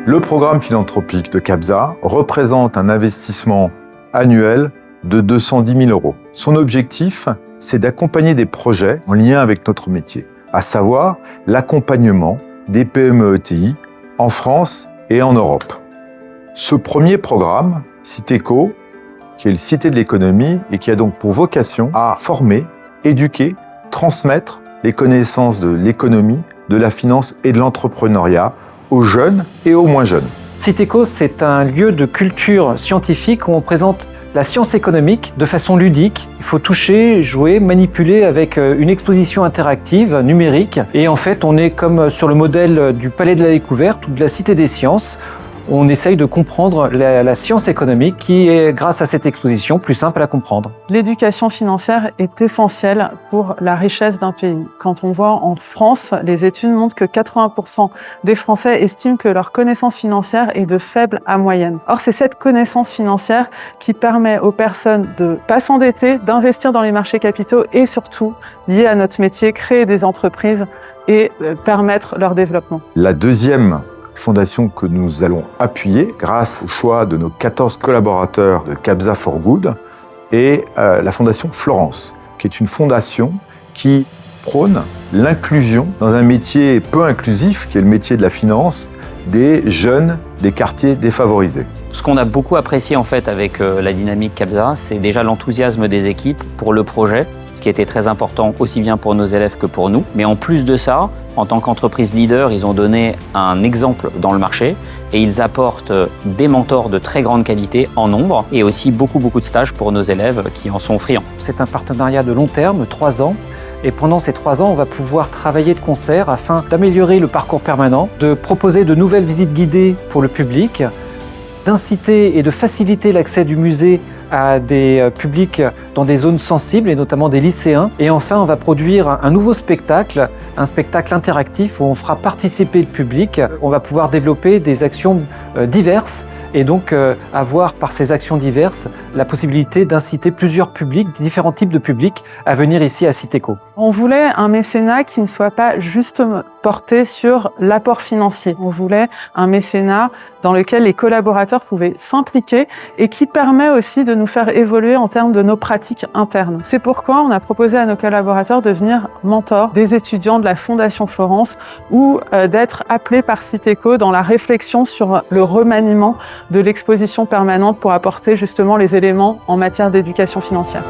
Le programme philanthropique de CAPZA représente un investissement annuel de 210 000 €. Son objectif, c'est d'accompagner des projets en lien avec notre métier, à savoir l'accompagnement des PME-ETI en France et en Europe. Ce premier programme, Citeco, qui est le Cité de l'économie et qui a donc pour vocation à former, éduquer, transmettre les connaissances de l'économie, de la finance et de l'entrepreneuriat aux jeunes et aux moins jeunes. Citeco, c'est un lieu de culture scientifique où on présente la science économique de façon ludique. Il faut toucher, jouer, manipuler avec une exposition interactive, numérique. Et en fait, on est comme sur le modèle du Palais de la Découverte ou de la Cité des Sciences. On essaye de comprendre la science économique qui est, grâce à cette exposition, plus simple à comprendre. L'éducation financière est essentielle pour la richesse d'un pays. Quand on voit en France, les études montrent que 80% des Français estiment que leur connaissance financière est de faible à moyenne. Or, c'est cette connaissance financière qui permet aux personnes de ne pas s'endetter, d'investir dans les marchés capitaux et surtout, lié à notre métier, créer des entreprises et permettre leur développement. La deuxième fondation que nous allons appuyer grâce au choix de nos 14 collaborateurs de CAPZA for Good est la fondation Florence, qui est une fondation qui prône l'inclusion dans un métier peu inclusif, qui est le métier de la finance, des jeunes des quartiers défavorisés. Ce qu'on a beaucoup apprécié en fait avec la dynamique CAPZA, c'est déjà l'enthousiasme des équipes pour le projet, ce qui était très important aussi bien pour nos élèves que pour nous. Mais en plus de ça, en tant qu'entreprise leader, ils ont donné un exemple dans le marché et ils apportent des mentors de très grande qualité en nombre et aussi beaucoup de stages pour nos élèves qui en sont friands. C'est un partenariat de long terme, 3 ans. Et pendant ces 3 ans, on va pouvoir travailler de concert afin d'améliorer le parcours permanent, de proposer de nouvelles visites guidées pour le public, d'inciter et de faciliter l'accès du musée à des publics dans des zones sensibles et notamment des lycéens. Et enfin, on va produire un nouveau spectacle, un spectacle interactif où on fera participer le public. On va pouvoir développer des actions diverses et donc avoir par ces actions diverses la possibilité d'inciter plusieurs publics, différents types de publics à venir ici à Citeco. On voulait un mécénat qui ne soit pas juste porté sur l'apport financier. On voulait un mécénat dans lequel les collaborateurs pouvaient s'impliquer et qui permet aussi de nous faire évoluer en termes de nos pratiques internes. C'est pourquoi on a proposé à nos collaborateurs de venir mentors des étudiants de la Fondation Florence ou d'être appelés par Citeco dans la réflexion sur le remaniement de l'exposition permanente pour apporter justement les éléments en matière d'éducation financière.